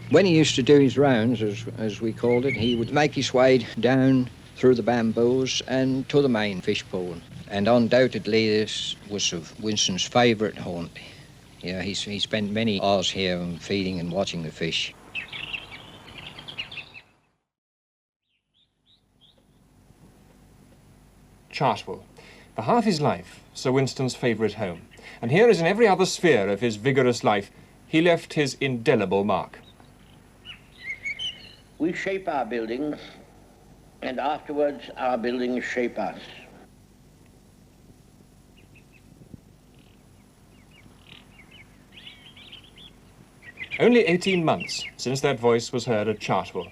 When he used to do his rounds, as we called it, he would make his way down through the bamboos and to the main fish pool. And undoubtedly this was Winston's favourite haunt. Yeah, he spent many hours here feeding and watching the fish. Chartwell. For half his life, Sir Winston's favourite home. And here, as in every other sphere of his vigorous life, he left his indelible mark. We shape our buildings, and afterwards our buildings shape us. Only 18 months since that voice was heard at Chartwell.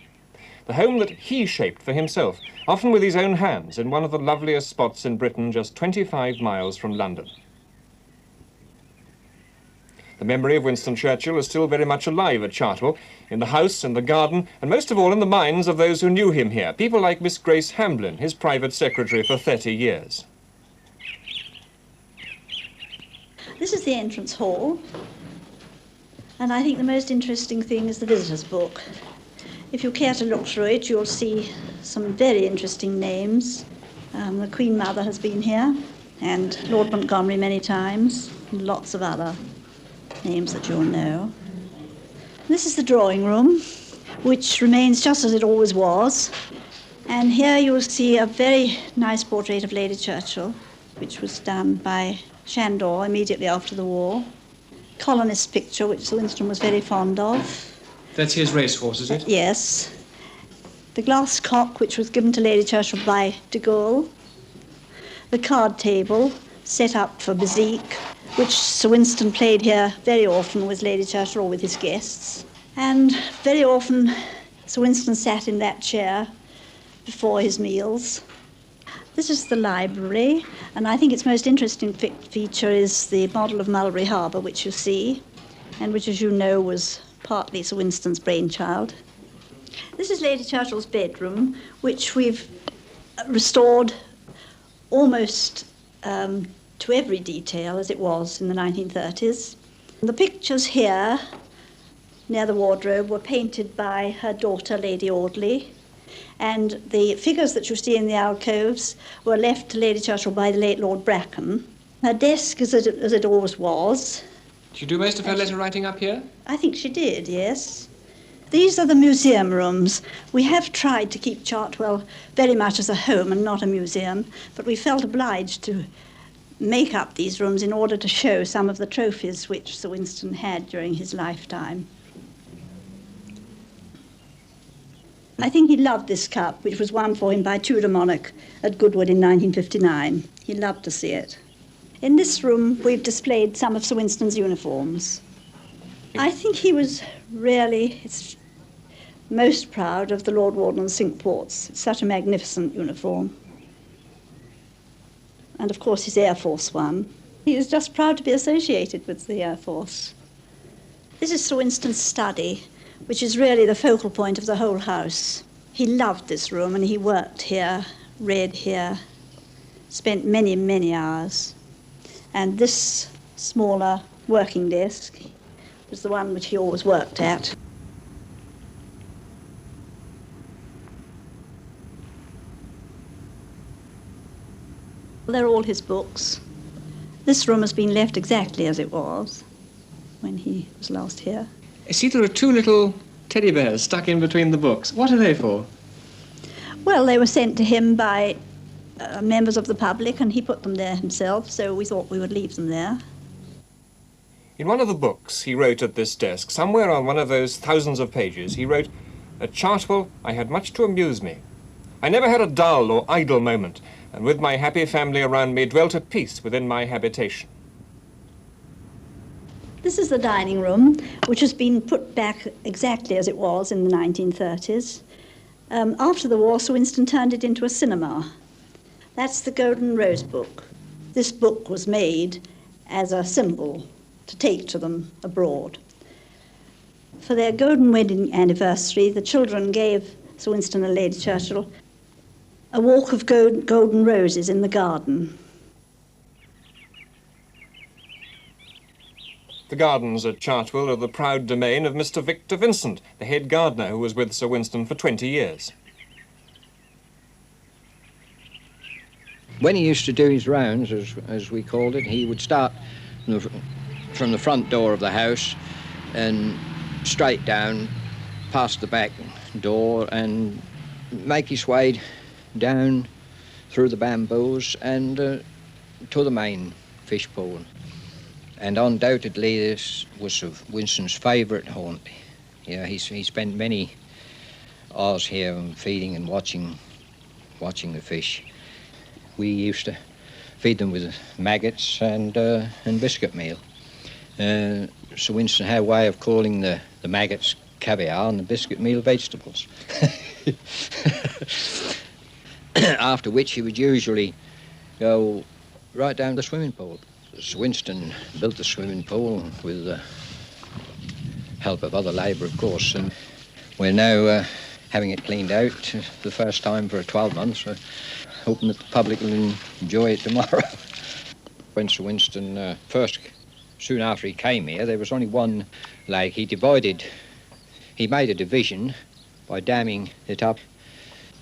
The home that he shaped for himself, often with his own hands, in one of the loveliest spots in Britain, just 25 miles from London. The memory of Winston Churchill is still very much alive at Chartwell, in the house, in the garden, and most of all in the minds of those who knew him here, people like Miss Grace Hamblin, his private secretary for 30 years. This is the entrance hall, and I think the most interesting thing is the visitors' book. If you care to look through it, you'll see some very interesting names. The Queen Mother has been here, and Lord Montgomery many times, and lots of other names that you'll know. This is the drawing room, which remains just as it always was. And here you'll see a very nice portrait of Lady Churchill, which was done by Shandor immediately after the war. Colonist picture, which Sir Winston was very fond of. That's his racehorse, is it? Yes. The glass cock, which was given to Lady Churchill by de Gaulle. The card table, set up for bezique, which Sir Winston played here very often with Lady Churchill or with his guests. And very often Sir Winston sat in that chair before his meals. This is the library, and I think its most interesting feature is the model of Mulberry Harbour, which you see, and which, as you know, was partly Sir Winston's brainchild. This is Lady Churchill's bedroom, which we've restored almost to every detail as it was in the 1930s. The pictures here, near the wardrobe, were painted by her daughter, Lady Audley, and the figures that you see in the alcoves were left to Lady Churchill by the late Lord Bracken. Her desk, as it always was. Did you do most of her letter writing up here? I think she did, yes. These are the museum rooms. We have tried to keep Chartwell very much as a home and not a museum, but we felt obliged to make up these rooms in order to show some of the trophies which Sir Winston had during his lifetime. I think he loved this cup, which was won for him by Tudor monarch at Goodwood in 1959. He loved to see it. In this room, we've displayed some of Sir Winston's uniforms. I think he was really most proud of the Lord Warden of the Cinque Ports. It's such a magnificent uniform. And of course his Air Force one. He was just proud to be associated with the Air Force. This is Sir Winston's study, which is really the focal point of the whole house. He loved this room, and he worked here, read here, spent many, many hours. And this smaller working desk was the one which he always worked at. They're all his books. This room has been left exactly as it was when he was last here. I see there are two little teddy bears stuck in between the books. What are they for? Well, they were sent to him by members of the public, and he put them there himself, so we thought we would leave them there. In one of the books he wrote at this desk, somewhere on one of those thousands of pages, he wrote, "At Chartwell I had much to amuse me. I never had a dull or idle moment, and with my happy family around me dwelt at peace within my habitation." This is the dining room, which has been put back exactly as it was in the 1930s. After the war, Sir Winston turned it into a cinema. That's the Golden Rose book. This book was made as a symbol to take to them abroad. For their golden wedding anniversary, the children gave Sir Winston and Lady Churchill a walk of golden roses in the garden. The gardens at Chartwell are the proud domain of Mr. Victor Vincent, the head gardener who was with Sir Winston for 20 years. When he used to do his rounds, as we called it, he would start from the front door of the house and straight down past the back door and make his way down through the bamboos and to the main fish pool. And undoubtedly this was Winston's favourite haunt. Yeah, he spent many hours here feeding and watching the fish. We used to feed them with maggots and biscuit meal. Sir Winston had a way of calling the maggots caviar and the biscuit meal vegetables. After which he would usually go right down the swimming pool. Sir Winston built the swimming pool with the help of other labour, of course, and we're now having it cleaned out the first time for 12 months. We're hoping that the public will enjoy it tomorrow. When Sir Winston soon after he came here, there was only one lake. He made a division by damming it up.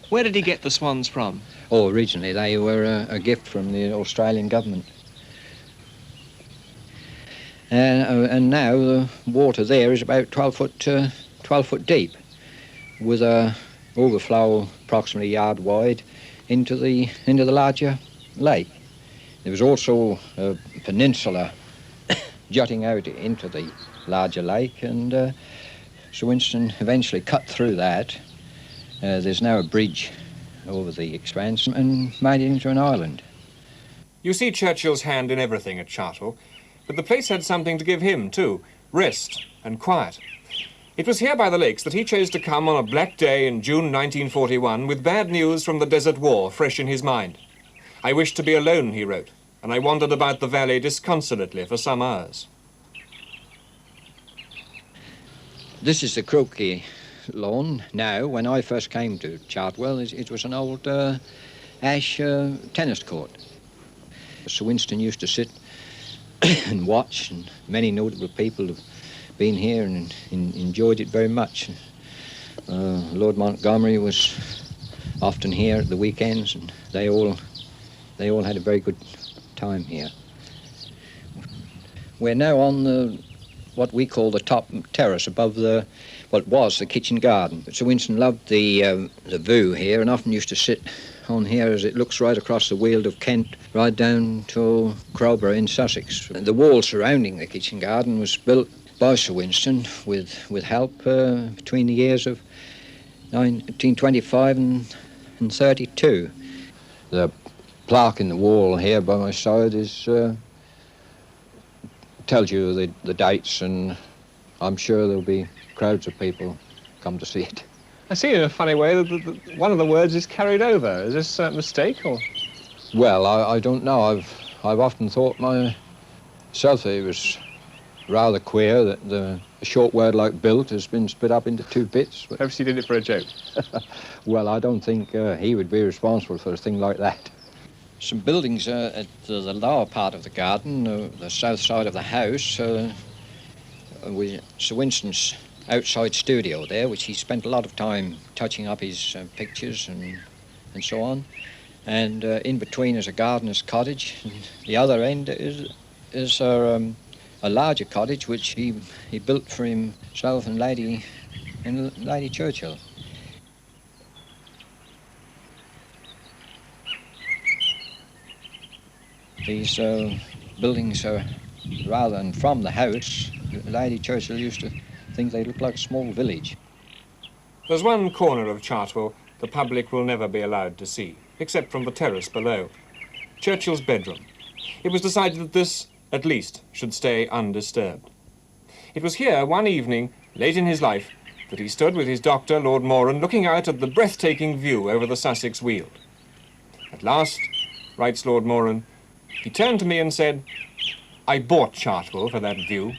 Where did he get the swans from? Oh, originally they were a gift from the Australian government. And now the water there is about 12 foot deep, with a overflow approximately a yard wide into the larger lake. There was also a peninsula jutting out into the larger lake, and Sir Winston eventually cut through that. There's now a bridge over the expanse and made it into an island. You see Churchill's hand in everything at Chartwell, but the place had something to give him too, rest and quiet. It was here by the lakes that he chose to come on a black day in June 1941 with bad news from the Desert War fresh in his mind. I wished to be alone, he wrote, and I wandered about the valley disconsolately for some hours. This is the croquet lawn now. When I first came to Chartwell, it was an old ash tennis court. Sir Winston used to sit and watch, and many notable people have been here and enjoyed it very much. Lord Montgomery was often here at the weekends, and they all had a very good time here. We're now on what we call the top terrace above what was the kitchen garden. Sir Winston loved the view here and often used to sit on here as it looks right across the Weald of Kent, right down to Crowborough in Sussex. The wall surrounding the kitchen garden was built by Sir Winston with help between the years of 1925 and 32. The plaque in the wall here by my side tells you the dates, and I'm sure there'll be crowds of people come to see it. I see in a funny way that one of the words is carried over. Is this a mistake or? Well, I don't know. I've often thought myself it was rather queer that a short word like built has been split up into two bits. But Perhaps he did it for a joke. well, I don't think he would be responsible for a thing like that. Some buildings at the lower part of the garden, the south side of the house, with Sir Winston's outside studio there, which he spent a lot of time touching up his pictures and so on. And in between is a gardener's cottage. And the other end is a larger cottage which he built for himself and Lady Churchill. These buildings are, rather than from the house, Lady Churchill used to think they looked like a small village. There's one corner of Chartwell the public will never be allowed to see, except from the terrace below. Churchill's bedroom. It was decided that this, at least, should stay undisturbed. It was here one evening, late in his life, that he stood with his doctor, Lord Moran, looking out at the breathtaking view over the Sussex Weald. At last, writes Lord Moran, he turned to me and said, "I bought Chartwell for that view."